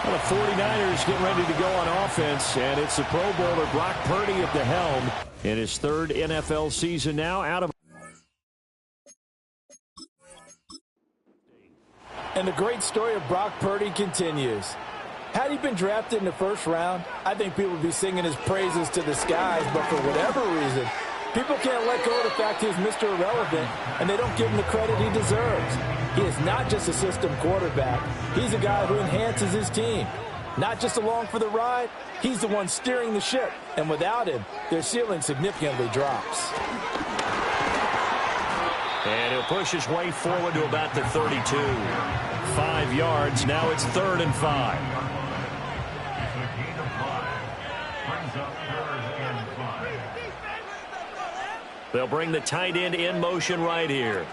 Well, the 49ers getting ready to go on offense, and it's the Pro Bowler Brock Purdy at the helm in his third NFL season now out of. And the great story of Brock Purdy continues. Had he been drafted in the first round, I think people would be singing his praises to the skies, but for whatever reason, people can't let go of the fact he's Mr. Irrelevant, and they don't give him the credit he deserves. He is not just a system quarterback. He's a guy who enhances his team. Not just along for the ride, he's the one steering the ship, and without him, their ceiling significantly drops. And he'll push his way forward to about the 32. 5 yards. Now it's 3rd and 5. They'll bring the tight end in motion right here.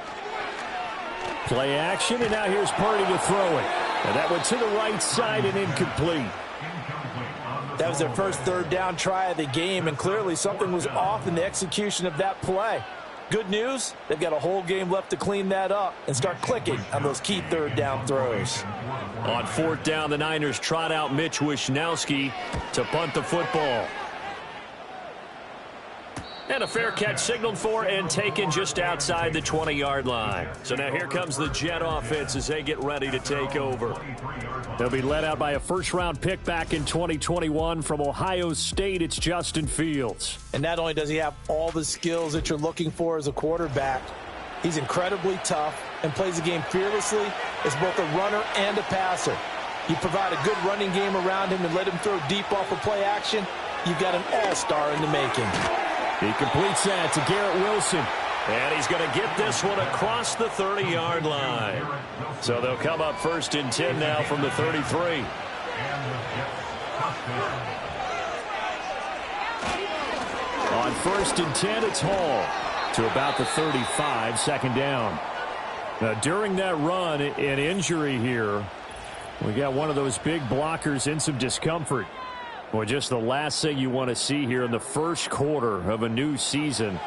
Play action, and now here's Purdy to throw it. And that went to the right side and incomplete. That was their first third down try of the game, and clearly something was off in the execution of that play. Good news, they've got a whole game left to clean that up and start clicking on those key third down throws. On 4th down, the Niners trot out Mitch Wishnowsky to punt the football. And a fair catch signaled for and taken just outside the 20-yard line. So now here comes the Jet offense as they get ready to take over. They'll be led out by a first-round pick back in 2021 from Ohio State. It's Justin Fields. And not only does he have all the skills that you're looking for as a quarterback, he's incredibly tough and plays the game fearlessly as both a runner and a passer. You provide a good running game around him and let him throw deep off of play action, you've got an all-star in the making. He completes that to Garrett Wilson. And he's going to get this one across the 30-yard line. So they'll come up 1st and 10 now from the 33. On 1st and 10, it's Hall to about the 35, 2nd down. Now, during that run, an injury here. We got one of those big blockers in some discomfort. Well, just the last thing you want to see here in the first quarter of a new season.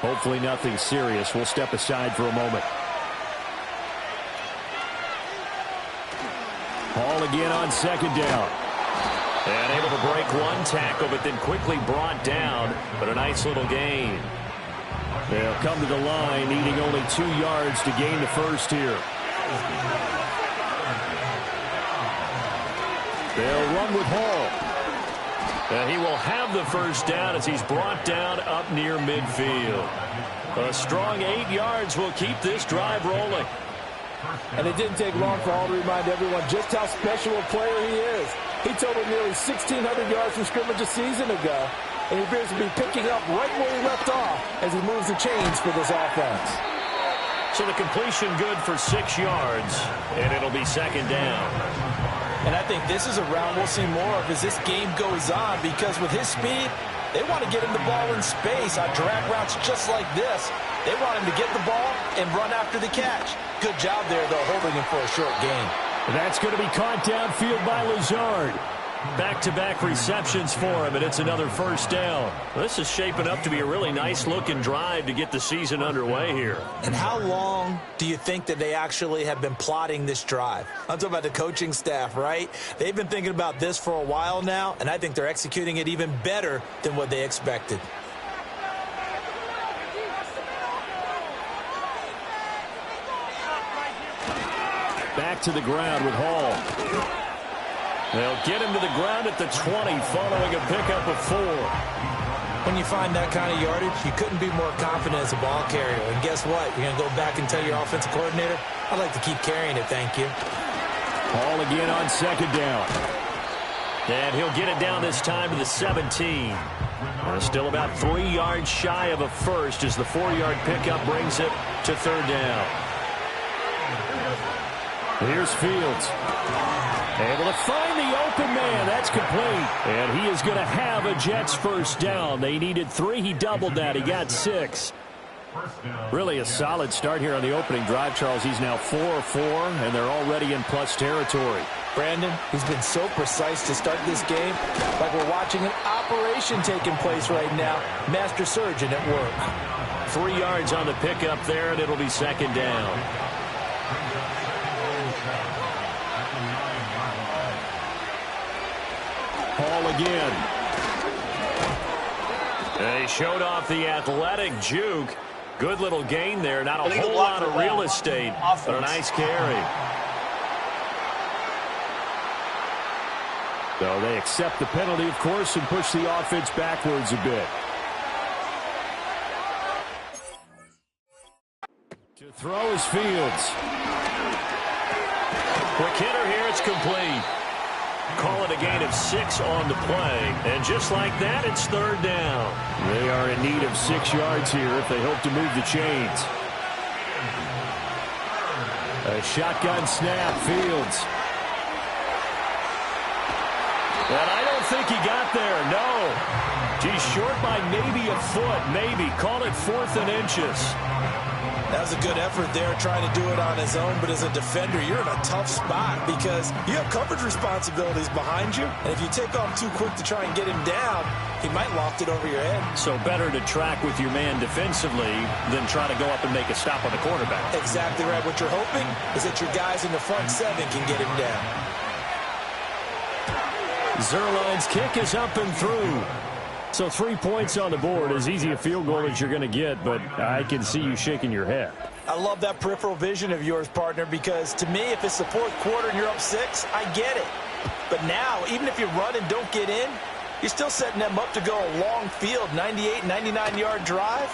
Hopefully nothing serious. We'll step aside for a moment. Hall again on 2nd down. And able to break one tackle, but then quickly brought down. But a nice little gain. They'll come to the line, needing only 2 yards to gain the first here. They'll run with Hall. And he will have the first down as he's brought down up near midfield. A strong 8 yards will keep this drive rolling. And it didn't take long for Hall to remind everyone just how special a player he is. He totaled nearly 1,600 yards from scrimmage a season ago, and he appears to be picking up right where he left off as he moves the chains for this offense. So the completion good for 6 yards, and it'll be 2nd down. And I think this is a round we'll see more of as this game goes on, because with his speed, they want to get him the ball in space on drag routes just like this. They want him to get the ball and run after the catch. Good job there, though, holding him for a short gain. That's going to be caught downfield by Lazard. Back-to-back receptions for him, and it's another first down. This is shaping up to be a really nice-looking drive to get the season underway here. And how long do you think that they actually have been plotting this drive? I'm talking about the coaching staff, right? They've been thinking about this for a while now, and I think they're executing it even better than what they expected. Back to the ground with Hall. They'll get him to the ground at the 20 following a pickup of 4. When you find that kind of yardage, you couldn't be more confident as a ball carrier. And guess what? You're going to go back and tell your offensive coordinator, I'd like to keep carrying it, thank you. Hall again on 2nd down. And he'll get it down this time to the 17. Still about 3 yards shy of a first as the 4-yard pickup brings it to 3rd down. Here's Fields. Able to find the open man. That's complete. And he is going to have a Jets first down. They needed 3. He doubled that. He got 6. Really a solid start here on the opening drive, Charles. He's now 4-4, and they're already in plus territory. Brandon, he's been so precise to start this game, like we're watching an operation taking place right now. Master surgeon at work. 3 yards on the pickup there, and it'll be 2nd down. call again. They showed off the athletic juke. Good little gain there. Not a whole lot of real estate, but a nice carry. So they accept the penalty, of course, and push the offense backwards a bit. To throw is Fields. Quick hitter here, it's complete. Call it a gain of 6 on the play. And just like that, it's third down. They are in need of 6 yards here if they hope to move the chains. A shotgun snap, Fields. And I don't think he got there, no. He's short by maybe a foot, maybe. Call it 4th and inches. That was a good effort there, trying to do it on his own. But as a defender, you're in a tough spot because you have coverage responsibilities behind you. And if you take off too quick to try and get him down, he might loft it over your head. So better to track with your man defensively than try to go up and make a stop on the quarterback. Exactly right. What you're hoping is that your guys in the front 7 can get him down. Zuerlein's kick is up and through. So 3 points on the board, as easy a field goal as you're going to get, but I can see you shaking your head. I love that peripheral vision of yours, partner, because to me, if it's the 4th quarter and you're up 6, I get it. But now, even if you run and don't get in, you're still setting them up to go a long field, 98, 99-yard drive.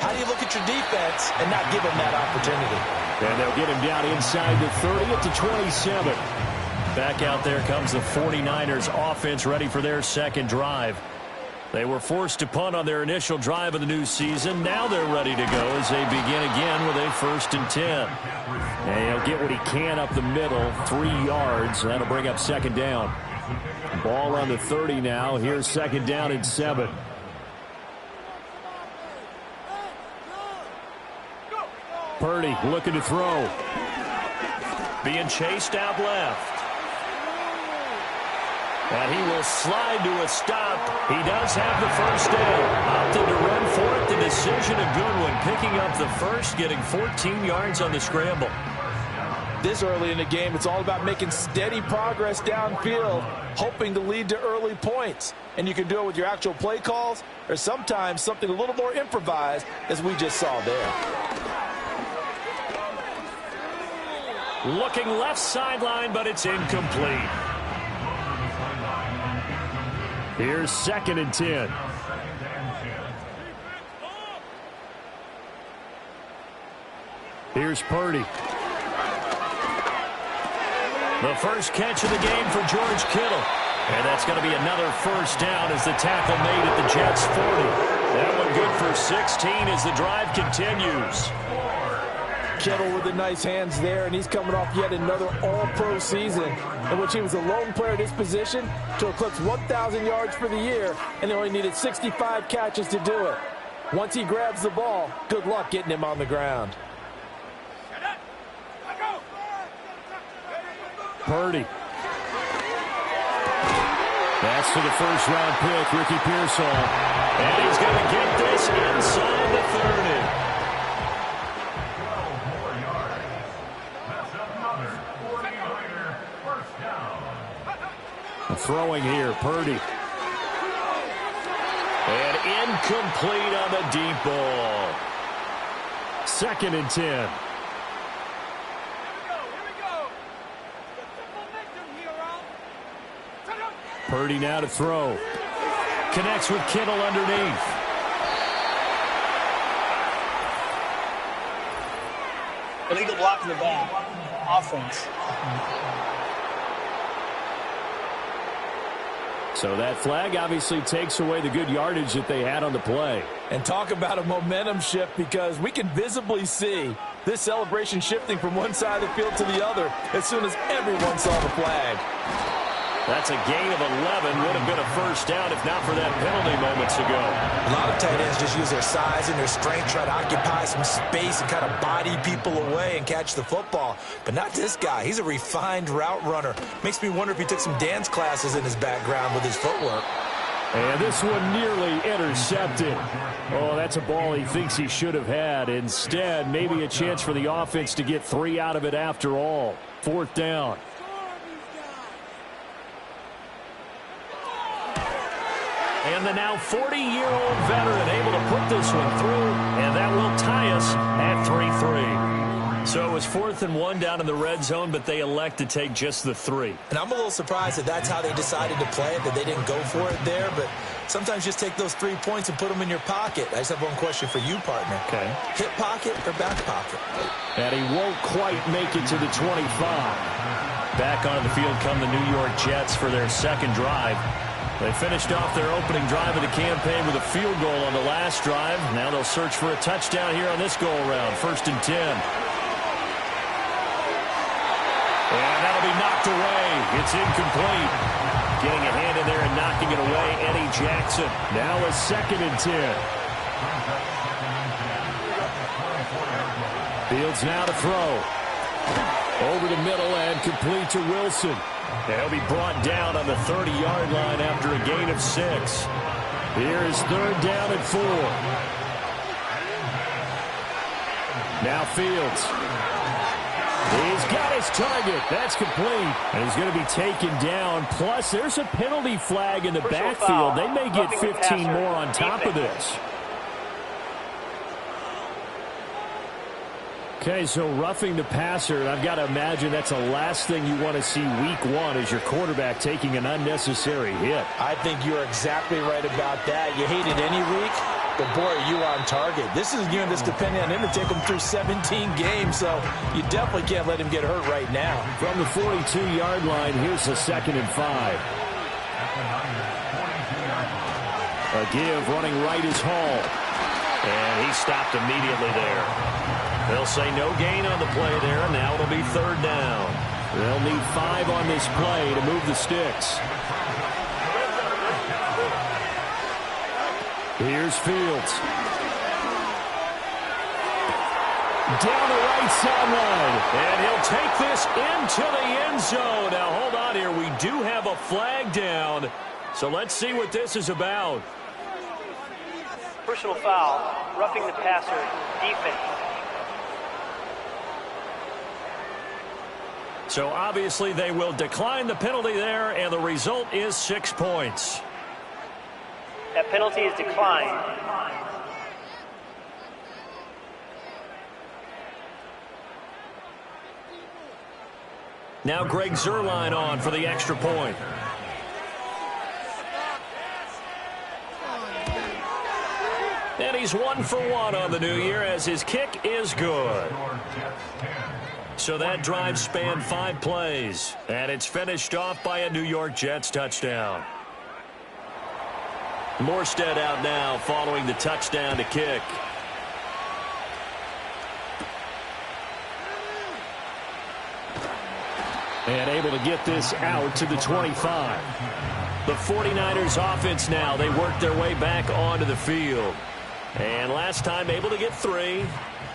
How do you look at your defense and not give them that opportunity? And they'll get him down inside the 30 at the 27. Back out there comes the 49ers offense ready for their second drive. They were forced to punt on their initial drive of the new season. Now they're ready to go as they begin again with a 1st and 10. And he'll get what he can up the middle, 3 yards. That'll bring up second down. Ball on the 30 now. Here's second down and 7. Purdy looking to throw. Being chased out left. And he will slide to a stop. He does have the first down. Opted to run for it. The decision a good one. Picking up the first, getting 14 yards on the scramble. This early in the game, it's all about making steady progress downfield, hoping to lead to early points. And you can do it with your actual play calls, or sometimes something a little more improvised, as we just saw there. Looking left sideline, but it's incomplete. Here's 2nd and 10. Here's Purdy. The first catch of the game for George Kittle. And that's going to be another first down as the tackle made at the Jets' 40. That one good for 16 as the drive continues. Kittle with the nice hands there, and he's coming off yet another all-pro season in which he was a lone player at his position to eclipse 1,000 yards for the year, and they only needed 65 catches to do it. Once he grabs the ball, good luck getting him on the ground. Purdy. That's to the first-round pick, Ricky Pearsall. And he's going to get this inside the 30. Throwing here, Purdy. And incomplete on the deep ball. 2nd and 10. Purdy now to throw. Connects with Kittle underneath. Illegal block in the back. Offense. So that flag obviously takes away the good yardage that they had on the play. And talk about a momentum shift, because we can visibly see this celebration shifting from one side of the field to the other as soon as everyone saw the flag. That's a gain of 11. Would have been a first down if not for that penalty moments ago. A lot of tight ends just use their size and their strength, try to occupy some space and kind of body people away and catch the football. But not this guy. He's a refined route runner. Makes me wonder if he took some dance classes in his background with his footwork. And this one nearly intercepted. Oh, that's a ball he thinks he should have had. Instead, maybe a chance for the offense to get 3 out of it after all. 4th down. And the now 40-year-old veteran able to put this one through, and that will tie us at 3-3. So it was 4th and 1 down in the red zone, but they elect to take just the 3. And I'm a little surprised that that's how they decided to play it, that they didn't go for it there. But sometimes just take those 3 points and put them in your pocket. I just have one question for you, partner. Okay. Hip pocket or back pocket? And he won't quite make it to the 25. Back onto the field come the New York Jets for their second drive. They finished off their opening drive of the campaign with a field goal on the last drive. Now they'll search for a touchdown here on this go-around. 1st and 10. And that'll be knocked away. It's incomplete. Getting a hand in there and knocking it away, Eddie Jackson. Now a 2nd and 10. Fields now to throw. Over the middle and complete to Wilson. He'll be brought down on the 30-yard line after a gain of 6. Here is 3rd down and 4. Now Fields. He's got his target. That's complete. And he's going to be taken down. Plus, there's a penalty flag in the backfield. They may get 15 more on top of this. Okay, so roughing the passer, and I've got to imagine that's the last thing you want to see week 1 is your quarterback taking an unnecessary hit. I think you're exactly right about that. You hate it any week, but boy, are you on target. This is a game that's depending on him to take him through 17 games, so you definitely can't let him get hurt right now. From the 42-yard line, here's the 2nd and 5. A give running right is Hall. And he stopped immediately there. They'll say no gain on the play there, and now it'll be 3rd down. They'll need 5 on this play to move the sticks. Here's Fields. Down the right sideline. And he'll take this into the end zone. Now, hold on here. We do have a flag down. So let's see what this is about. Personal foul, roughing the passer, defense. So obviously they will decline the penalty there, and the result is 6 points. That penalty is declined. Now Greg Zuerlein on for the extra point. And he's 1 for 1 on the new year as his kick is good. So that drive spanned 5 plays, and it's finished off by a New York Jets touchdown. Morstead out now following the touchdown to kick. And able to get this out to the 25. The 49ers offense now, they work their way back onto the field. And last time able to get 3.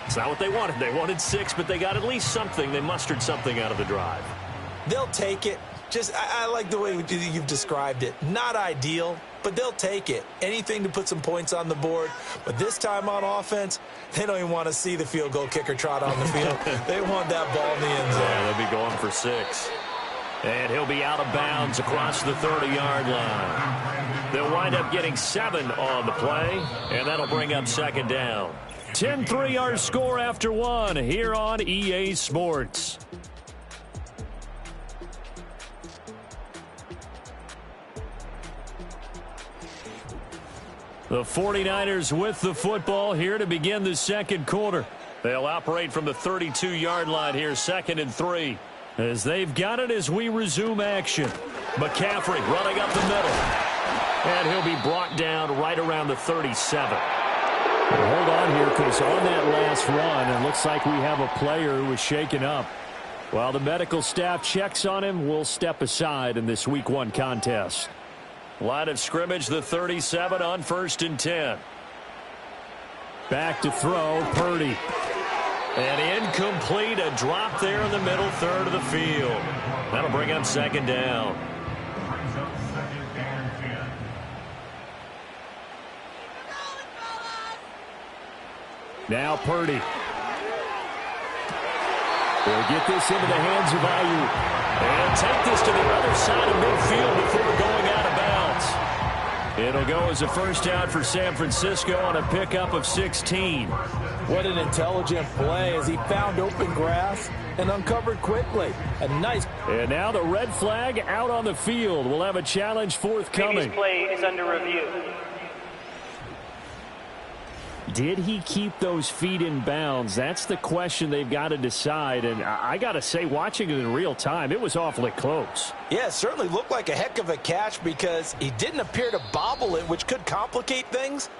It's not what they wanted. They wanted 6, but they got at least something. They mustered something out of the drive. They'll take it. I like the way you've described it. Not ideal, but they'll take it. Anything to put some points on the board. But this time on offense, they don't even want to see the field goal kicker trot on the field. They want that ball in the end zone. Yeah, they'll be going for 6. And he'll be out of bounds across the 30-yard line. They'll wind up getting 7 on the play, and that'll bring up 2nd down. 10-3 our score after 1 here on EA Sports. The 49ers with the football here to begin the second quarter. They'll operate from the 32-yard line here, 2nd and 3. As they've got it as we resume action. McCaffrey running up the middle. And he'll be brought down right around the 37. Well, hold on here, because on that last run, it looks like we have a player who was shaken up. While the medical staff checks on him, we'll step aside in this Week 1 contest. Line of scrimmage, the 37 on 1st and 10. Back to throw, Purdy. And incomplete, a drop there in the middle third of the field. That'll bring up 2nd down. Now Purdy. They'll get this into the hands of Ayuk. And take this to the other side of midfield before going out of bounds. It'll go as a first down for San Francisco on a pickup of 16. What an intelligent play as he found open grass and uncovered quickly. A nice. And now the red flag out on the field. We'll have a challenge forthcoming. Previous play is under review. Did he keep those feet in bounds? That's the question they've got to decide. And I got to say, watching it in real time, it was awfully close. Yeah, it certainly looked like a heck of a catch because he didn't appear to bobble it, which could complicate things.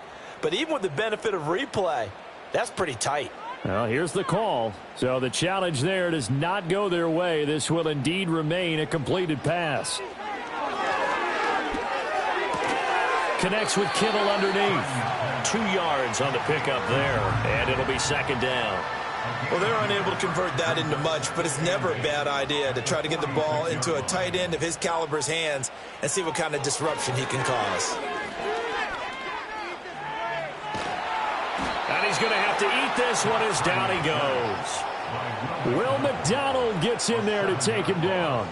But even with the benefit of replay, that's pretty tight. Well, here's the call. So the challenge there does not go their way. This will indeed remain a completed pass. Connects with Kittle underneath. 2 yards on the pickup there, and it'll be second down. Well, they're unable to convert that into much, but it's never a bad idea to try to get the ball into a tight end of his caliber's hands and see what kind of disruption he can cause. And he's going to have to eat this one as down he goes. Will McDonald gets in there to take him down.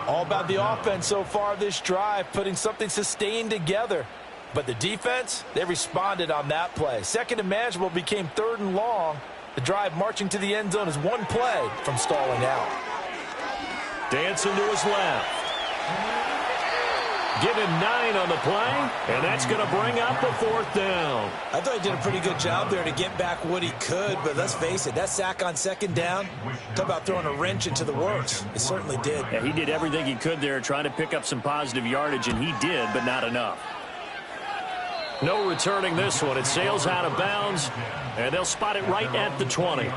All about the offense so far this drive, putting something sustained together. But the defense, they responded on that play. Second and manageable became 3rd and long. The drive marching to the end zone is one play from stalling out. Dancing to his left. Give him 9 on the play, and that's going to bring up a 4th down. I thought he did a pretty good job there to get back what he could, but let's face it, that sack on second down, talk about throwing a wrench into the works. It certainly did. Yeah, he did everything he could there trying to pick up some positive yardage, and he did, but not enough. No returning this one. It sails out of bounds, and they'll spot it right at the 20.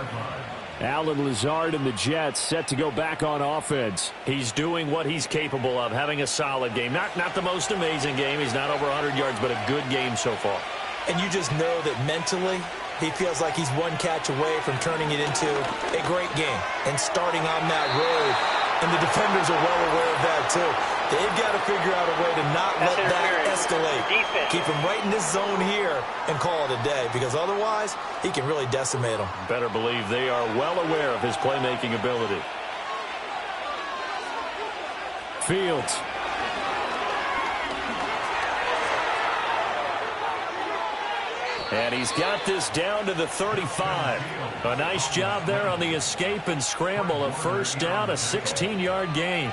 Allen Lazard and the Jets set to go back on offense. He's doing what he's capable of, having a solid game. Not the most amazing game. He's not over 100 yards, but a good game so far. And you just know that mentally he feels like he's one catch away from turning it into a great game and starting on that road. And the defenders are well aware of that, too. They've got to figure out a way to not let that escalate. Defense. Keep him right in this zone here and call it a day, because otherwise he can really decimate them. Better believe they are well aware of his playmaking ability. Fields. And he's got this down to the 35. A nice job there on the escape and scramble. A first down, a 16-yard gain.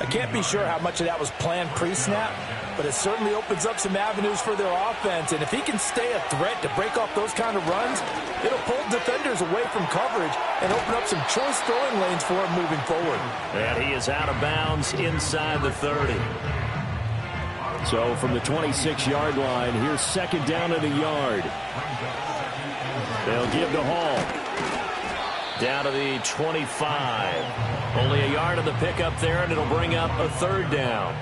I can't be sure how much of that was planned pre-snap, but it certainly opens up some avenues for their offense. And if he can stay a threat to break off those kind of runs, it'll pull defenders away from coverage and open up some choice throwing lanes for him moving forward. And he is out of bounds inside the 30. So from the 26-yard line, here's second down and a yard. They'll give to Hall. Down to the 25. Only a yard of the pickup there, and it'll bring up a 3rd down.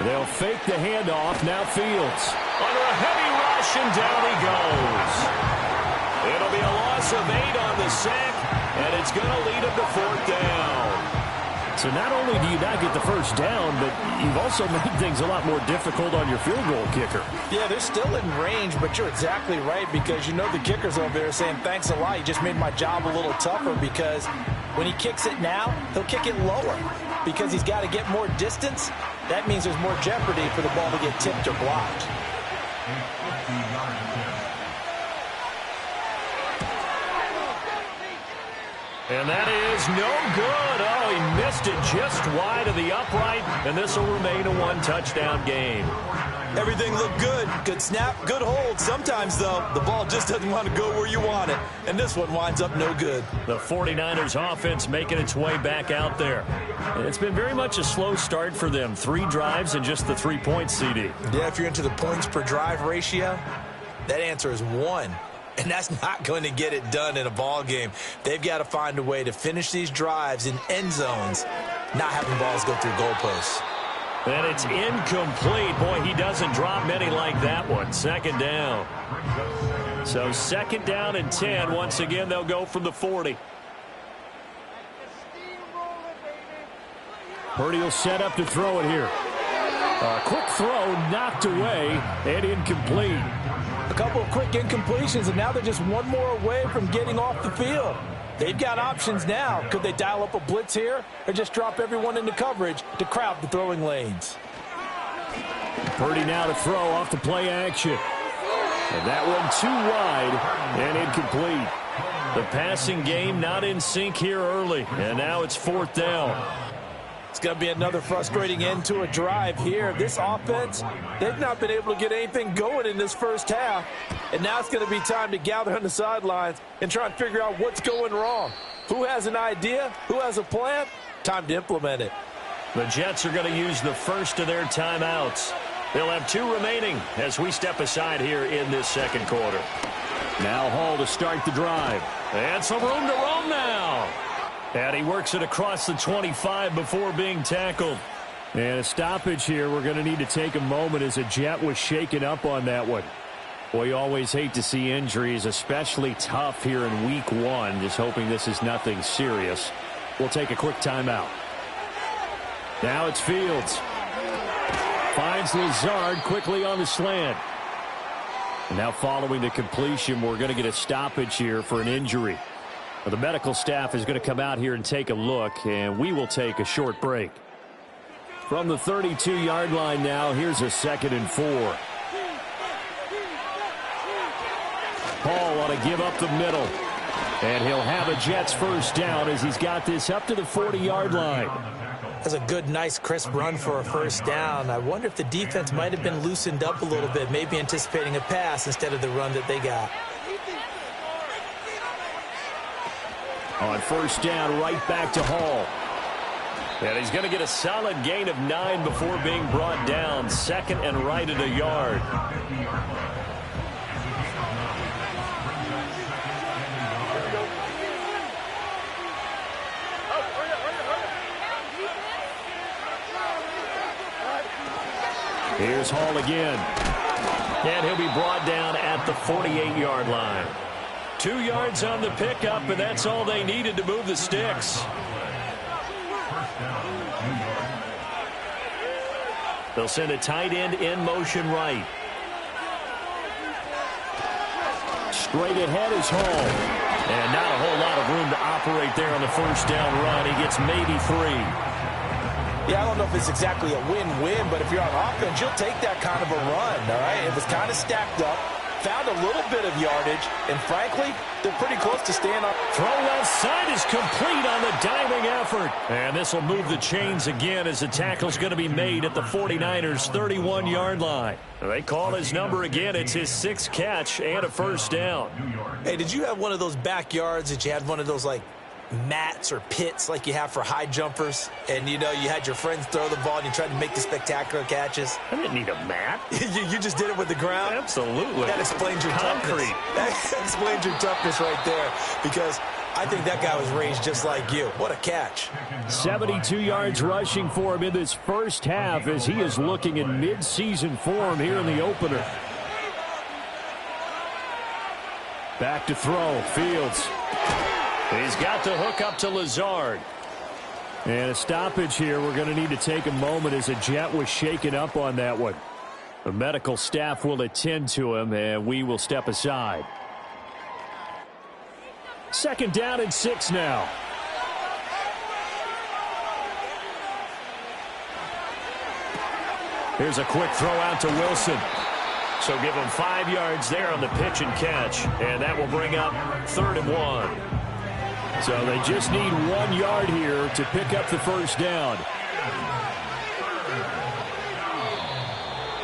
They'll fake the handoff. Now Fields. Under a heavy rush, and down he goes. It'll be a loss of 8 on the sack. And it's going to lead him to 4th down. So not only do you not get the first down, but you've also made things a lot more difficult on your field goal kicker. Yeah, they're still in range, but you're exactly right, because you know the kicker's over there saying, thanks a lot, you just made my job a little tougher, because when he kicks it now, he'll kick it lower. Because he's got to get more distance, that means there's more jeopardy for the ball to get tipped or blocked. And that is no good. Oh, he missed it just wide of the upright, and this will remain a 1-touchdown game. Everything looked good. Good snap, good hold. Sometimes, though, the ball just doesn't want to go where you want it, and this one winds up no good. The 49ers offense making its way back out there. It's been very much a slow start for them. 3 drives and just the 3 points, CD. Yeah, if you're into the points per drive ratio, that answer is 1. And that's not going to get it done in a ball game. They've got to find a way to finish these drives in end zones, not having balls go through goalposts. And it's incomplete. Boy, he doesn't drop many like that one. Second down. So second down and 10. Once again, they'll go from the 40. Purdy will set up to throw it here. A quick throw knocked away and incomplete. A couple of quick incompletions, and now they're just one more away from getting off the field. They've got options now. Could they dial up a blitz here or just drop everyone into coverage to crowd the throwing lanes? Purdy now to throw off the play action. And that one too wide and incomplete. The passing game not in sync here early, and now it's 4th down. It's going to be another frustrating end to a drive here. This offense, they've not been able to get anything going in this first half. And now it's going to be time to gather on the sidelines and try and figure out what's going wrong. Who has an idea? Who has a plan? Time to implement it. The Jets are going to use the first of their timeouts. They'll have 2 remaining as we step aside here in this second quarter. Now Hall to start the drive. And some room to roam now. And he works it across the 25 before being tackled. And a stoppage here. We're going to need to take a moment as a Jet was shaken up on that one. Boy, you always hate to see injuries, especially tough here in week 1. Just hoping this is nothing serious. We'll take a quick timeout. Now it's Fields. Finds Lazard quickly on the slant. And now following the completion, we're going to get a stoppage here for an injury. The medical staff is going to come out here and take a look, and we will take a short break. From the 32-yard line now, here's a 2nd and 4. Hall ought to give up the middle. And he'll have a Jets first down as he's got this up to the 40-yard line. That's a good, nice, crisp run for a first down. I wonder if the defense might have been loosened up a little bit, maybe anticipating a pass instead of the run that they got. On first down, right back to Hall. And he's going to get a solid gain of 9 before being brought down. 2nd and right at a yard. Here's Hall again. And he'll be brought down at the 48-yard line. 2 yards on the pickup, and that's all they needed to move the sticks. They'll send a tight end in motion right. Straight ahead is Hall. And not a whole lot of room to operate there on the first down run. He gets maybe 3. Yeah, I don't know if it's exactly a win-win, but if you're on offense, you'll take that kind of a run, all right? It was kind of stacked up, found a little bit of yardage, and frankly, they're pretty close to staying on. Throw left side is complete on the diving effort. And this will move the chains again as the tackle's going to be made at the 49ers' 31-yard line. They call his number again. It's his 6th catch and a first down. Hey, did you have one of those backyards that you had one of those, like, mats or pits like you have for high jumpers, and you know you had your friends throw the ball and you tried to make the spectacular catches? I didn't need a mat. you just did it with the ground? Absolutely. That explains your toughness. That explains your toughness right there, because I think that guy was raised just like you. What a catch. 72 yards rushing for him in this first half as he is looking in mid-season form here in the opener. Back to throw. Fields. He's got the hook up to Lazard. And a stoppage here. We're going to need to take a moment as a Jet was shaken up on that one. The medical staff will attend to him, and we will step aside. 2nd down and 6 now. Here's a quick throw out to Wilson. So give him 5 yards there on the pitch and catch, and that will bring up 3rd and 1. So they just need 1 yard here to pick up the first down.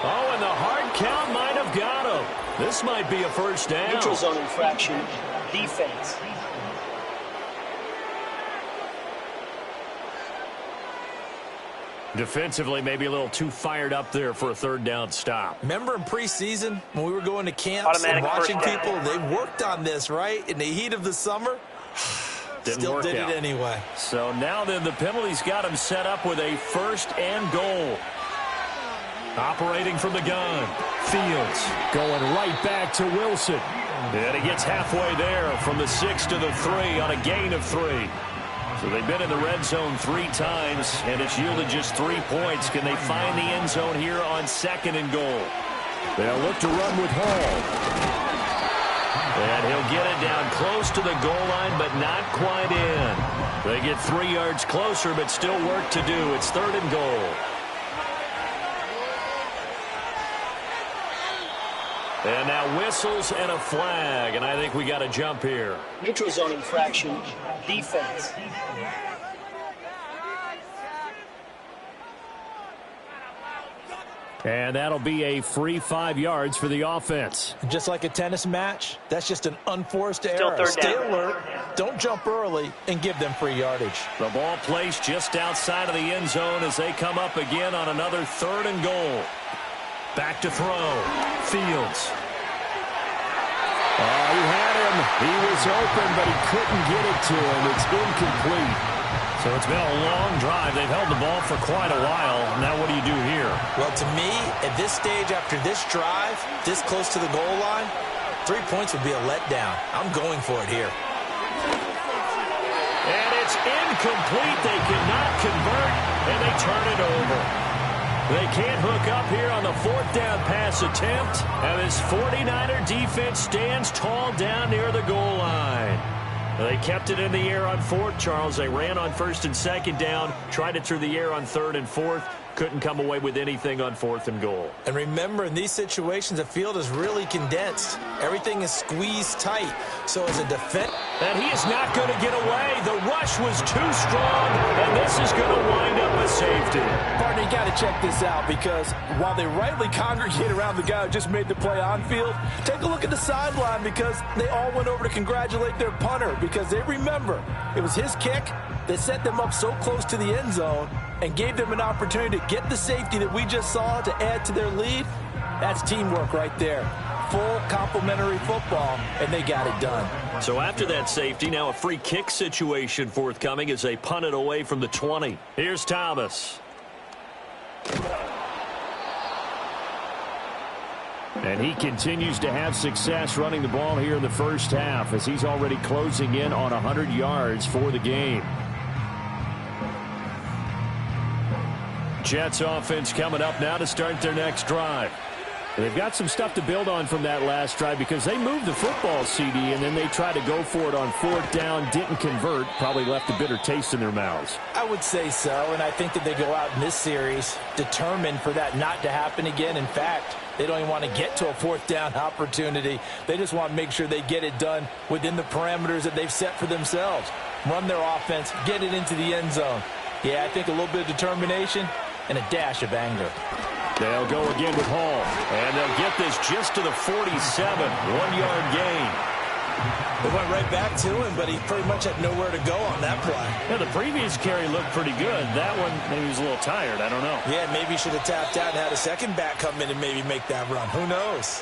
Oh, and the hard count might have got him. This might be a first down. Neutral zone infraction, defense. Defensively, maybe a little too fired up there for a 3rd down stop. Remember in preseason when we were going to camps and watching people, they worked on this, right? In the heat of the summer, still did it anyway. So now then the penalty's got him set up with a 1st and goal. Operating from the gun. Fields going right back to Wilson. And he gets halfway there from the 6 to the 3 on a gain of 3. So they've been in the red zone 3 times, and it's yielded just 3 points. Can they find the end zone here on 2nd and goal? They'll look to run with Hall. And he'll get it down close to the goal line, but not quite in. They get 3 yards closer, but still work to do. It's 3rd and goal. And now whistles and a flag, and I think we got a jump here. Neutral zone infraction, defense. And that'll be a free 5 yards for the offense. Just like a tennis match, that's just an unforced error. Stay alert, don't jump early, and give them free yardage. The ball placed just outside of the end zone as they come up again on another 3rd and goal. Back to throw. Fields. Oh, he had him. He was open, but he couldn't get it to him. It's incomplete. So it's been a long drive. They've held the ball for quite a while. Now what do you do here? Well, to me, at this stage, after this drive, this close to the goal line, 3 points would be a letdown. I'm going for it here. And it's incomplete. They cannot convert, and they turn it over. They can't hook up here on the 4th down pass attempt. And this 49er defense stands tall down near the goal line. They kept it in the air on 4th, Charles. They ran on 1st and 2nd down, tried it through the air on 3rd and 4th. Couldn't come away with anything on 4th and goal. And remember, in these situations, the field is really condensed. Everything is squeezed tight. So as a defense... And he is not going to get away. The rush was too strong, and this is going to wind up a safety. Partner, you got to check this out, because while they rightly congregate around the guy who just made the play on field, take a look at the sideline, because they all went over to congratulate their punter, because they remember it was his kick that set them up so close to the end zone and gave them an opportunity to get the safety that we just saw to add to their lead. That's teamwork right there. Full complementary football, and they got it done. So after that safety, now a free kick situation forthcoming as they punt it away from the 20. Here's Thomas. And he continues to have success running the ball here in the first half, as he's already closing in on 100 yards for the game. Jets offense coming up now to start their next drive. They've got some stuff to build on from that last drive, because they moved the football, CD, and then they tried to go for it on 4th down, didn't convert, probably left a bitter taste in their mouths. I would say so, and I think that they go out in this series determined for that not to happen again. In fact, they don't even want to get to a 4th down opportunity. They just want to make sure they get it done within the parameters that they've set for themselves. Run their offense, get it into the end zone. Yeah, I think a little bit of determination and a dash of anger. They'll go again with Hall, and they'll get this just to the 47, 1-yard gain. They went right back to him, but he pretty much had nowhere to go on that play. Yeah, the previous carry looked pretty good. That one, maybe he was a little tired. I don't know. Yeah, maybe he should have tapped out and had a second back come in and maybe make that run. Who knows?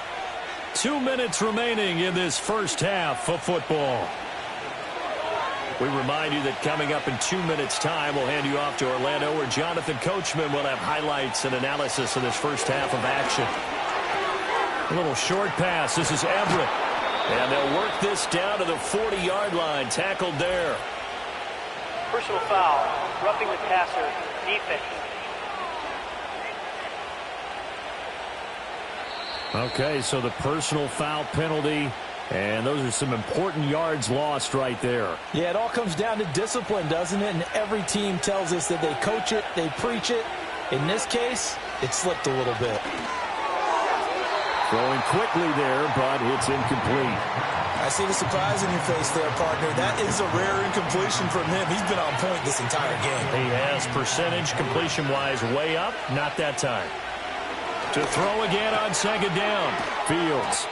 2 minutes remaining in this first half of football. We remind you that coming up in 2 minutes' time, we'll hand you off to Orlando, where Jonathan Coachman will have highlights and analysis of this first half of action. A little short pass. This is Everett. And they'll work this down to the 40-yard line. Tackled there. Personal foul. Roughing the passer. Defense. Okay, so the personal foul penalty. And those are some important yards lost right there. Yeah, it all comes down to discipline, doesn't it? And every team tells us that they coach it, they preach it. In this case, it slipped a little bit. Throwing quickly there, but it's incomplete. I see the surprise in your face there, partner. That is a rare incompletion from him. He's been on point this entire game. He has percentage completion-wise way up. Not that time. To throw again on 2nd down. Fields.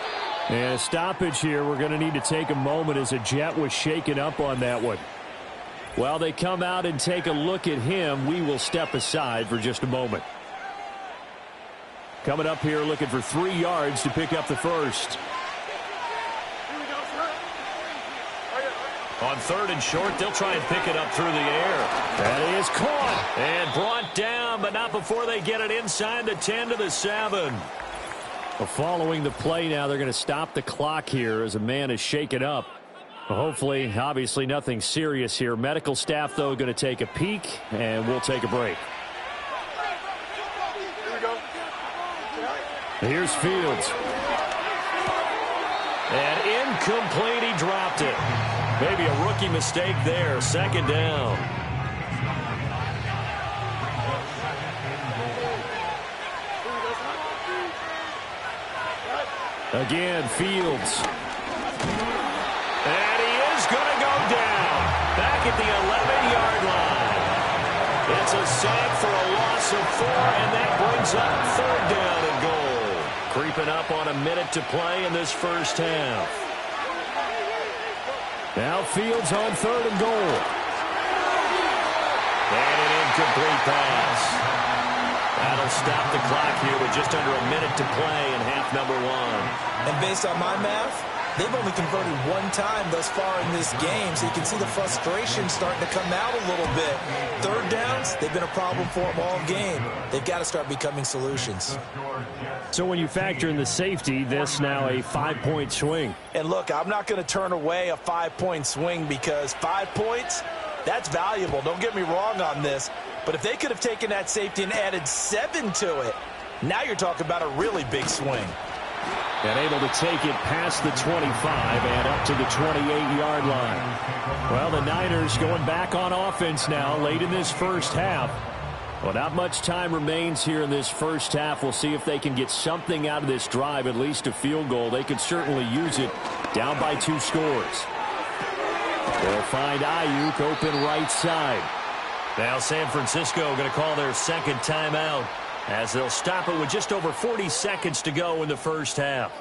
And a stoppage here. We're going to need to take a moment as a Jet was shaken up on that one. While they come out and take a look at him, we will step aside for just a moment. Coming up here looking for 3 yards to pick up the first. On 3rd and short, they'll try and pick it up through the air. That is caught and brought down, but not before they get it inside the 10 to the 7. Well, following the play now, they're going to stop the clock here as a man is shaken up. Well, hopefully, obviously nothing serious here. Medical staff, though, going to take a peek, and we'll take a break. Here's Fields. And incomplete. He dropped it. Maybe a rookie mistake there. Second down. Again, Fields. And he is going to go down. Back at the 11-yard line. It's a sack for a loss of 4, and that brings up third down and goal. Creeping up on a minute to play in this first half. Now Fields on third and goal. And an incomplete pass. That'll stop the clock here with just under a minute to play in half number 1. And based on my math, they've only converted one time thus far in this game, so you can see the frustration starting to come out a little bit. Third downs, they've been a problem for them all game. They've got to start becoming solutions. So when you factor in the safety, this now a 5-point swing. And look, I'm not going to turn away a 5-point swing because 5 points, that's valuable. Don't get me wrong on this. But if they could have taken that safety and added 7 to it, now you're talking about a really big swing. And able to take it past the 25 and up to the 28-yard line. Well, the Niners going back on offense now late in this first half. Well, not much time remains here in this first half. We'll see if they can get something out of this drive, at least a field goal. They could certainly use it down by 2 scores. They'll find Ayuk open right side. Now San Francisco going to call their second timeout as they'll stop it with just over 40 seconds to go in the first half.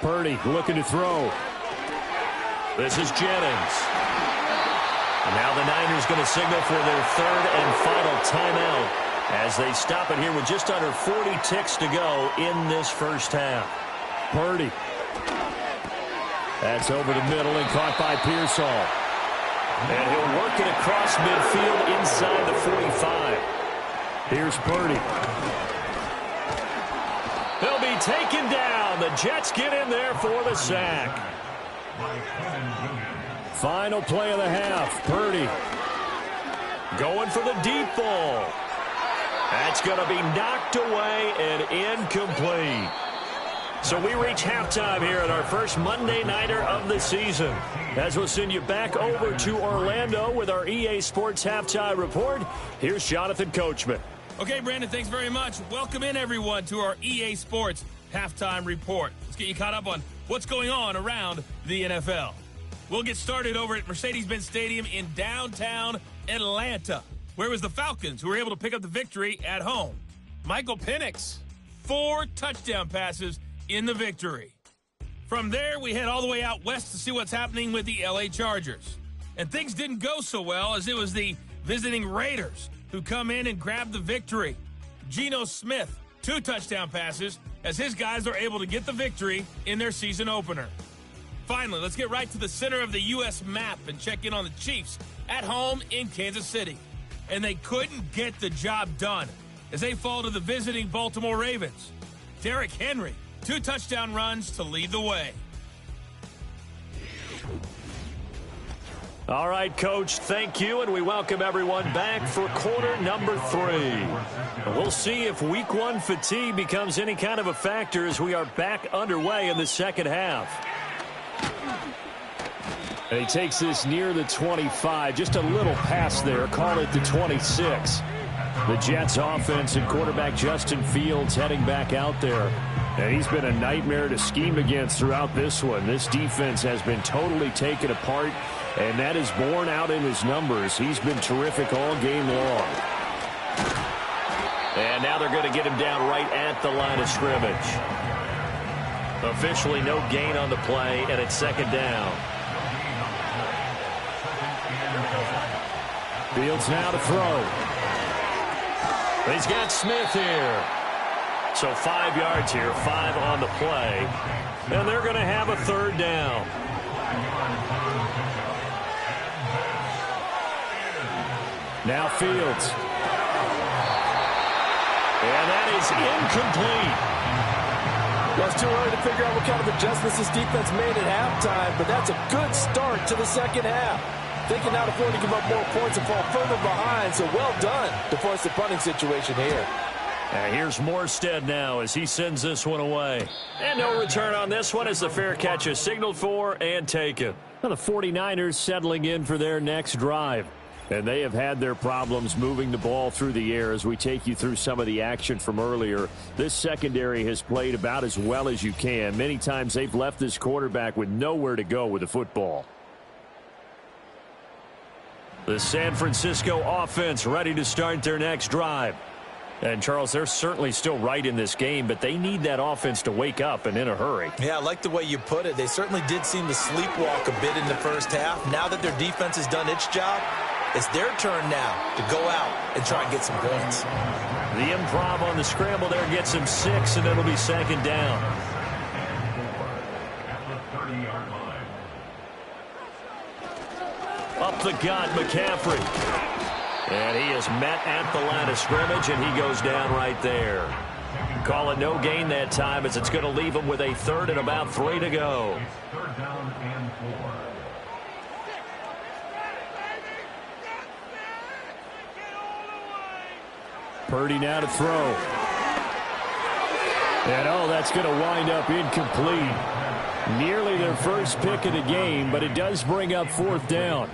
Purdy looking to throw. This is Jennings. And now the Niners going to signal for their third and final timeout as they stop it here with just under 40 ticks to go in this first half. Purdy. That's over the middle and caught by Pearsall. And he'll work it across midfield inside the 45. Here's Purdy. He'll be taken down. The Jets get in there for the sack. Final play of the half. Purdy going for the deep ball. That's going to be knocked away and incomplete. So we reach halftime here at our first Monday Nighter of the season. As we'll send you back over to Orlando with our EA Sports Halftime Report, here's Jonathan Coachman. Okay, Brandon, thanks very much. Welcome in, everyone, to our EA Sports Halftime Report. Let's get you caught up on what's going on around the NFL. We'll get started over at Mercedes-Benz Stadium in downtown Atlanta, where it was the Falcons who were able to pick up the victory at home. Michael Penix, 4 touchdown passes in the victory. From there, we head all the way out west to see what's happening with the LA Chargers. And things didn't go so well as it was the visiting Raiders who come in and grab the victory. Geno Smith, 2 touchdown passes as his guys are able to get the victory in their season opener. Finally, let's get right to the center of the U.S. map and check in on the Chiefs at home in Kansas City. And they couldn't get the job done as they fall to the visiting Baltimore Ravens. Derrick Henry, 2 touchdown runs to lead the way. All right, Coach, thank you, and we welcome everyone back for quarter number 3. And we'll see if Week 1 fatigue becomes any kind of a factor as we are back underway in the second half. And he takes this near the 25, just a little pass there, call it the 26. The Jets offense and quarterback Justin Fields heading back out there. And he's been a nightmare to scheme against throughout this one. This defense has been totally taken apart, and that is borne out in his numbers. He's been terrific all game long. And now they're going to get him down right at the line of scrimmage. Officially no gain on the play, and it's second down. Fields now to throw. He's got Smith here. So 5 yards here, 5 on the play. And they're going to have a third down. Now Fields. And that is incomplete. Well, it's too early to figure out what kind of adjustments this defense made at halftime, but that's a good start to the second half. They can now afford to give up more points and fall further behind, so well done to force the punting situation here. And here's Morstead now as he sends this one away. And no return on this one as the fair catch is signaled for and taken. Now the 49ers settling in for their next drive. And they have had their problems moving the ball through the air as we take you through some of the action from earlier. This secondary has played about as well as you can. Many times they've left this quarterback with nowhere to go with the football. The San Francisco offense ready to start their next drive. And, Charles, they're certainly still right in this game, but they need that offense to wake up and in a hurry. Yeah, I like the way you put it. They certainly did seem to sleepwalk a bit in the first half. Now that their defense has done its job, it's their turn now to go out and try and get some points. The improv on the scramble there gets him 6, and it'll be second down. Up the gut, McCaffrey. And he is met at the line of scrimmage, and he goes down right there. Call it no gain that time as it's going to leave him with a third and about 3 to go. Third down and 4. Purdy now to throw. And, oh, that's going to wind up incomplete. Nearly their first pick of the game, but it does bring up 4th down.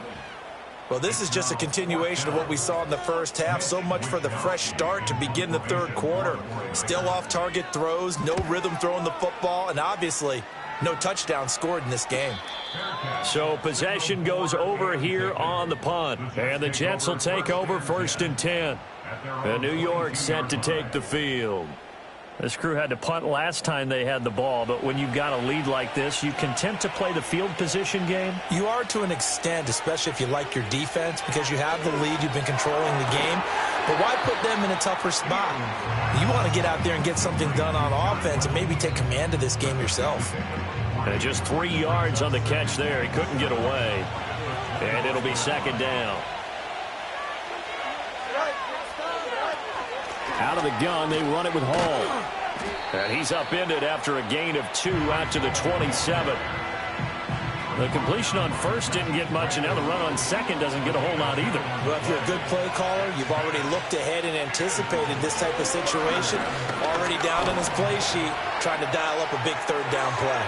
Well, this is just a continuation of what we saw in the first half. So much for the fresh start to begin the third quarter. Still off-target throws, no rhythm throwing the football, and obviously no touchdown scored in this game. So possession goes over here on the punt. And the Jets will take over 1st and 10. And New York set to take the field. This crew had to punt last time they had the ball, but when you've got a lead like this, you content to play the field position game? You are to an extent, especially if you like your defense, because you have the lead, you've been controlling the game. But why put them in a tougher spot? You want to get out there and get something done on offense and maybe take command of this game yourself. And just 3 yards on the catch there. He couldn't get away. And it'll be second down. Out of the gun, they run it with Hall. And he's upended after a gain of 2 out to the 27. The completion on first didn't get much, and now the run on second doesn't get a whole lot either. Well, if you're a good play caller, you've already looked ahead and anticipated this type of situation. Already down on his play sheet, trying to dial up a big third down play.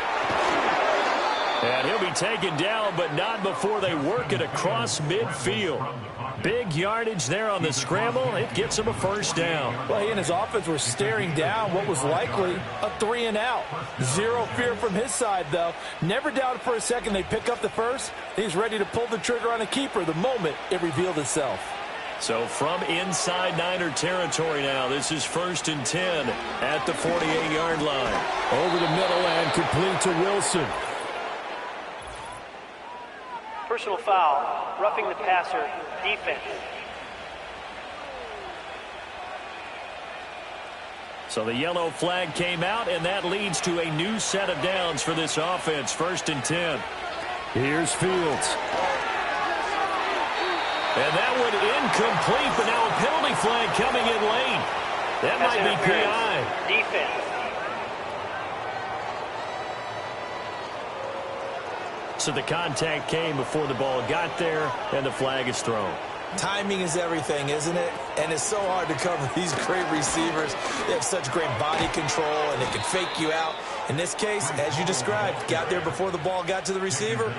And he'll be taken down, but not before they work it across midfield. Big yardage there on the scramble. It gets him a first down. Well, he and his offense were staring down what was likely a 3 and out. Zero fear from his side, though. Never doubted for a second they pick up the first. He's ready to pull the trigger on a keeper the moment it revealed itself. So from inside Niner territory now, this is 1st and 10 at the 48-yard line. Over the middle and complete to Wilson. Personal foul, roughing the passer, defense. So the yellow flag came out, and that leads to a new set of downs for this offense. 1st and 10. Here's Fields. And that one incomplete, but now a penalty flag coming in late. That might be PI. Defense. So the contact came before the ball got there, and the flag is thrown. Timing is everything, isn't it? And it's so hard to cover these great receivers. They have such great body control, and they can fake you out. In this case, as you described, got there before the ball got to the receiver.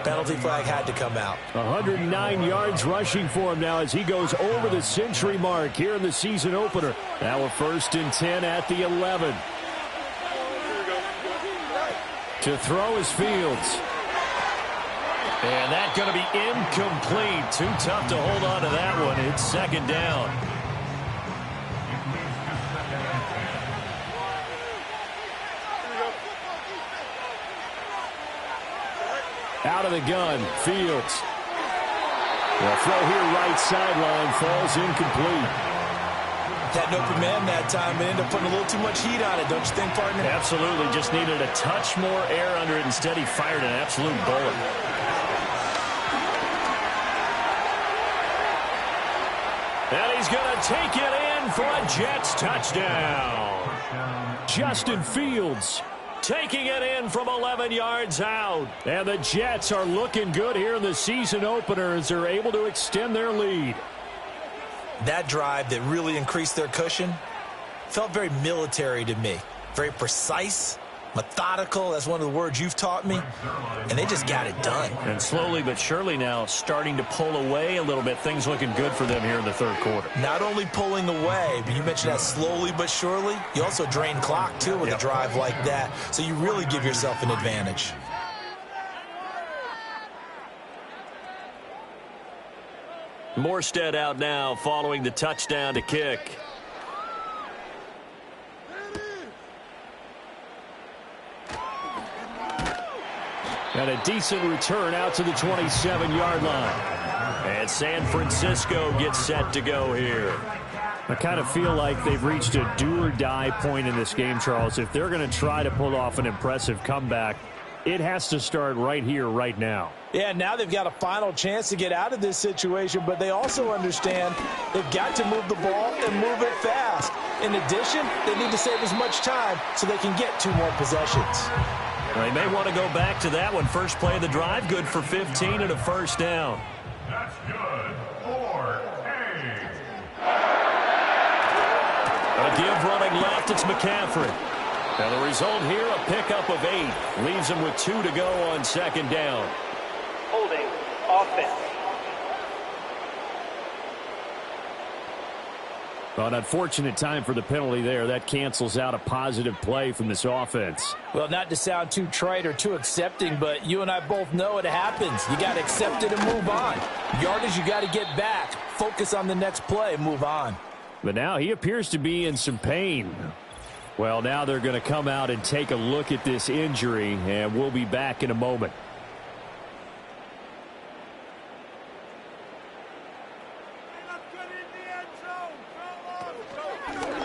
Penalty flag had to come out. 109 yards rushing for him now as he goes over the century mark here in the season opener. Now a 1st and 10 at the 11. To throw is Fields. And that's going to be incomplete. Too tough to hold on to that one. It's second down. Out of the gun, Fields. The throw here right sideline falls incomplete. Had no open man that time and ended up putting a little too much heat on it, don't you think, partner? Absolutely. Just needed a touch more air under it. Instead, he fired an absolute bullet. And he's going to take it in for a Jets touchdown. Justin Fields taking it in from 11 yards out. And the Jets are looking good here in the season opener as they're able to extend their lead. That drive that really increased their cushion felt very military to me. Very precise, methodical. That's one of the words you've taught me. And they just got it done. And slowly but surely now starting to pull away a little bit. Things looking good for them here in the third quarter. Not only pulling away, but you mentioned that slowly but surely. You also drain clock, too, with a drive like that. So you really give yourself an advantage. Morstead out now following the touchdown to kick. And a decent return out to the 27-yard line. And San Francisco gets set to go here. I kind of feel like they've reached a do-or-die point in this game, Charles. If they're going to try to pull off an impressive comeback, it has to start right here, right now. Yeah, now they've got a final chance to get out of this situation, but they also understand they've got to move the ball and move it fast. In addition, they need to save as much time so they can get 2 more possessions. They may want to go back to that one. First play of the drive, good for 15 and a first down. That's good for 8. A give running left, it's McCaffrey. And the result here, a pickup of 8. Leaves him with 2 to go on second down. Holding offense. An unfortunate time for the penalty there. That cancels out a positive play from this offense. Well, not to sound too trite or too accepting, but you and I both know it happens. You got to accept it and move on. Yardage, you got to get back. Focus on the next play and move on. But now he appears to be in some pain. Well, now they're going to come out and take a look at this injury, and we'll be back in a moment.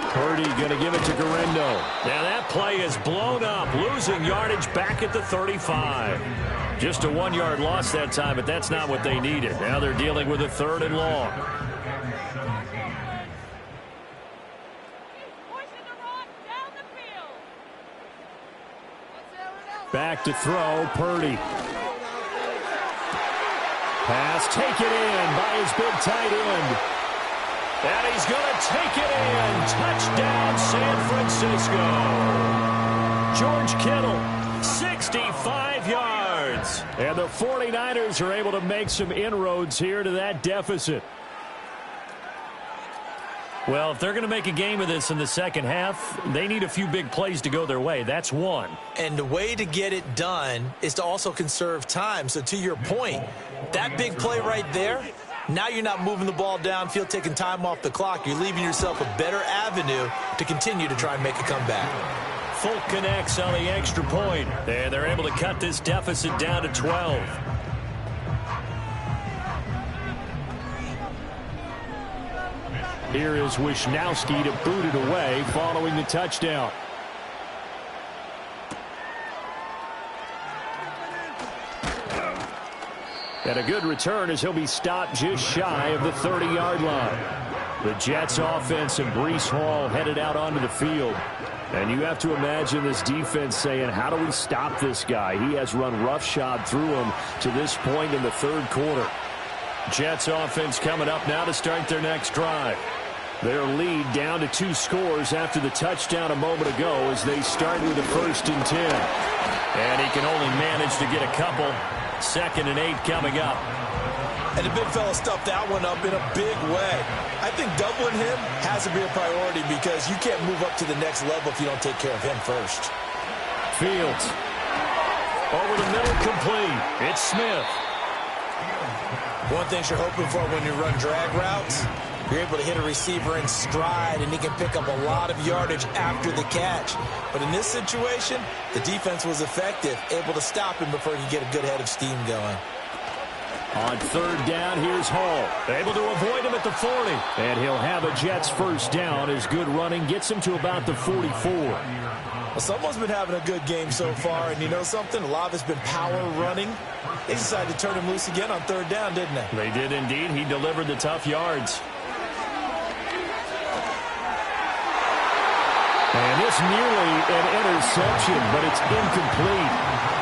Purdy going to give it to Guerrero. Now that play is blown up, losing yardage back at the 35. Just a 1-yard loss that time, but that's not what they needed. Now they're dealing with a 3rd and long. Back to throw, Purdy. Pass taken in by his big tight end. And he's going to take it in. Touchdown, San Francisco. George Kittle, 65 yards. And the 49ers are able to make some inroads here to that deficit. Well, if they're going to make a game of this in the second half, they need a few big plays to go their way. That's one. And the way to get it done is to also conserve time. So to your point, that big play right there, now you're not moving the ball downfield, taking time off the clock. You're leaving yourself a better avenue to continue to try and make a comeback. Folk connects on the extra point, and they're able to cut this deficit down to 12. Here is Wisnowski to boot it away following the touchdown. And a good return as he'll be stopped just shy of the 30-yard line. The Jets offense and Breece Hall headed out onto the field. And you have to imagine this defense saying, how do we stop this guy? He has run roughshod through him to this point in the third quarter. Jets offense coming up now to start their next drive. Their lead down to 2 scores after the touchdown a moment ago as they start with a 1st and 10. And he can only manage to get a couple. 2nd and 8 coming up. And the big fella stuffed that one up in a big way. I think doubling him has to be a priority because you can't move up to the next level if you don't take care of him first. Fields. Over the middle, complete. It's Smith. One thing you're hoping for when you run drag routes, you're able to hit a receiver in stride, and he can pick up a lot of yardage after the catch. But in this situation, the defense was effective, able to stop him before he could get a good head of steam going. On 3rd down, here's Hall. Able to avoid him at the 40. And he'll have a Jets 1st down as good running gets him to about the 44. Well, someone's been having a good game so far, and you know something? A lot of it's been power running. They decided to turn him loose again on 3rd down, didn't they? They did indeed. He delivered the tough yards. And this nearly an interception, but it's incomplete.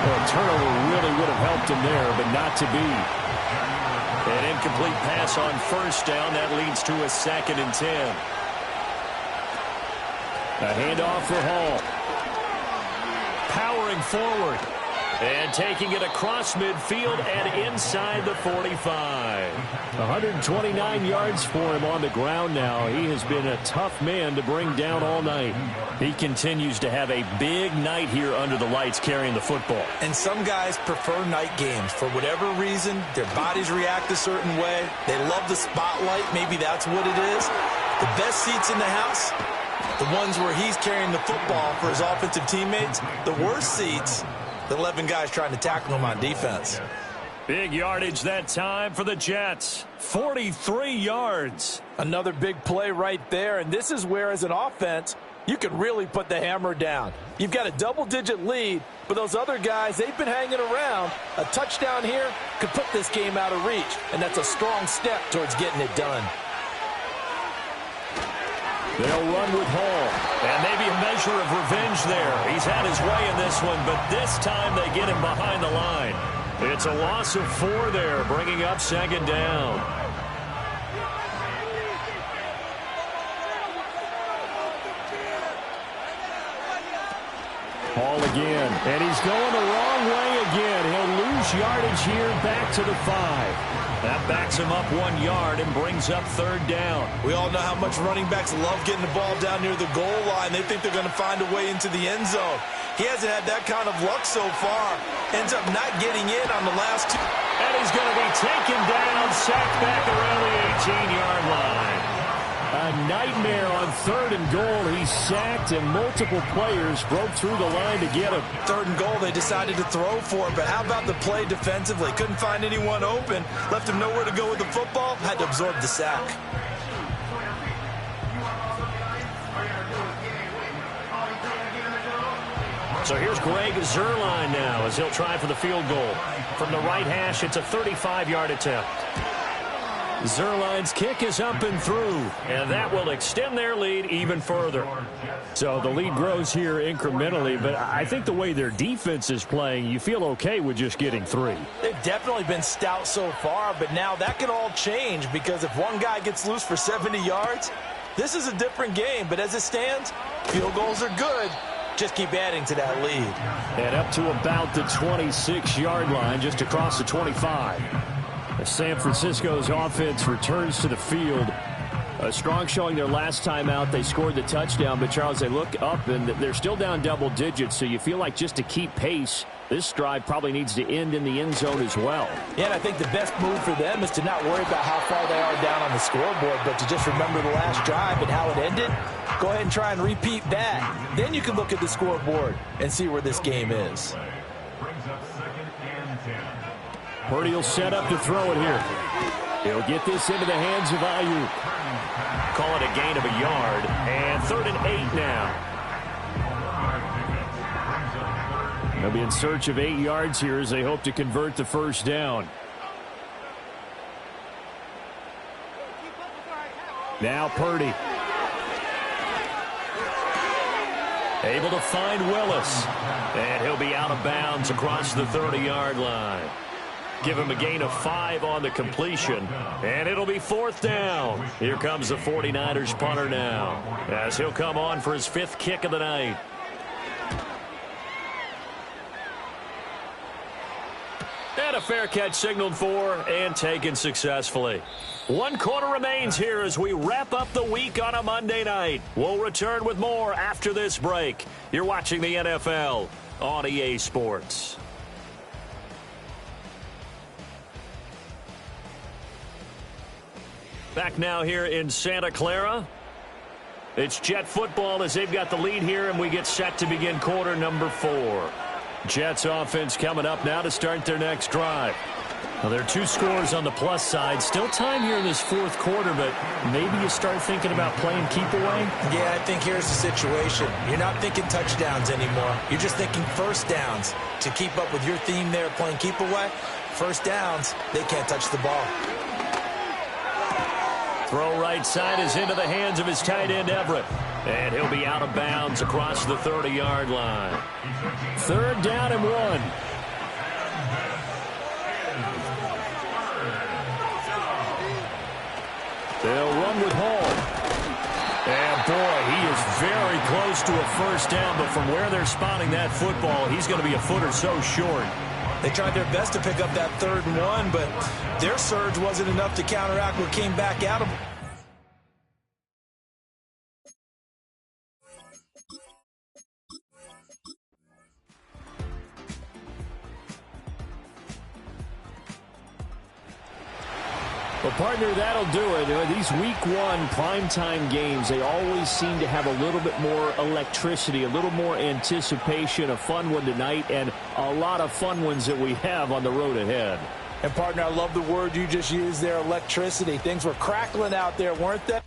A turnover really would have helped him there, but not to be. An incomplete pass on 1st down. That leads to a 2nd and 10. A handoff for Hall. Powering forward. And taking it across midfield and inside the 45. 129 yards for him on the ground now. He has been a tough man to bring down all night. He continues to have a big night here under the lights carrying the football. And some guys prefer night games. For whatever reason, their bodies react a certain way. They love the spotlight. Maybe that's what it is. The best seats in the house, the ones where he's carrying the football for his offensive teammates. The worst seats, the 11 guys trying to tackle him on defense. Big yardage that time for the Jets. 43 yards. Another big play right there, and this is where, as an offense, you can really put the hammer down. You've got a double-digit lead, but those other guys, they've been hanging around. A touchdown here could put this game out of reach, and that's a strong step towards getting it done. They'll run with Hall. And maybe a measure of revenge there. He's had his way in this one, but this time they get him behind the line. It's a loss of 4 there, bringing up second down. Hall again, and he's going the wrong way again. He'll lose yardage here back to the 5. That backs him up 1 yard and brings up third down. We all know how much running backs love getting the ball down near the goal line. They think they're going to find a way into the end zone. He hasn't had that kind of luck so far. Ends up not getting in on the last 2. And he's going to be taken down, sacked back around the 18-yard line. A nightmare on 3rd and goal. He's sacked, and multiple players broke through the line to get him. 3rd and goal, they decided to throw for it, but how about the play defensively? Couldn't find anyone open, left him nowhere to go with the football, had to absorb the sack. So here's Greg Zuerlein now as he'll try for the field goal. From the right hash, it's a 35-yard attempt. Zuerlein's kick is up and through, and that will extend their lead even further. So the lead grows here incrementally, but I think the way their defense is playing, you feel okay with just getting 3. They've definitely been stout so far, but now that can all change because if one guy gets loose for 70 yards, this is a different game. But as it stands, field goals are good. Just keep adding to that lead. And up to about the 26-yard line, just across the 25. As San Francisco's offense returns to the field. A strong showing their last time out. They scored the touchdown, but Charles, they look up and they're still down double digits, so you feel like just to keep pace, this drive probably needs to end in the end zone as well. Yeah, and I think the best move for them is to not worry about how far they are down on the scoreboard, but to just remember the last drive and how it ended. Go ahead and try and repeat that. Then you can look at the scoreboard and see where this game is. Purdy will set up to throw it here. He'll get this into the hands of Ayuk. Call it a gain of a yard. And 3rd and 8 now. They'll be in search of 8 yards here as they hope to convert the first down. Now Purdy. Able to find Willis. And he'll be out of bounds across the 30-yard line. Give him a gain of 5 on the completion. And it'll be 4th down. Here comes the 49ers punter now, as he'll come on for his 5th kick of the night. And a fair catch signaled for and taken successfully. 1 quarter remains here as we wrap up the week on a Monday night. We'll return with more after this break. You're watching the NFL on EA Sports. Back now here in Santa Clara. It's Jet football as they've got the lead here, and we get set to begin quarter number 4. Jets offense coming up now to start their next drive. Well, there are 2 scores on the plus side. Still time here in this 4th quarter, but maybe you start thinking about playing keep away? Yeah, I think here's the situation. You're not thinking touchdowns anymore. You're just thinking first downs. To keep up with your theme there, playing keep away, first downs, they can't touch the ball. Throw right side is into the hands of his tight end, Everett. And he'll be out of bounds across the 30-yard line. 3rd down and 1. They'll run with Hall. And, boy, he is very close to a first down, but from where they're spotting that football, he's going to be a foot or so short. They tried their best to pick up that 3rd and 1, but their surge wasn't enough to counteract what came back at them. Well, partner, that'll do it. These Week 1 primetime games, they always seem to have a little bit more electricity, a little more anticipation, a fun one tonight, and a lot of fun ones that we have on the road ahead. And, partner, I love the word you just used there, electricity. Things were crackling out there, weren't they?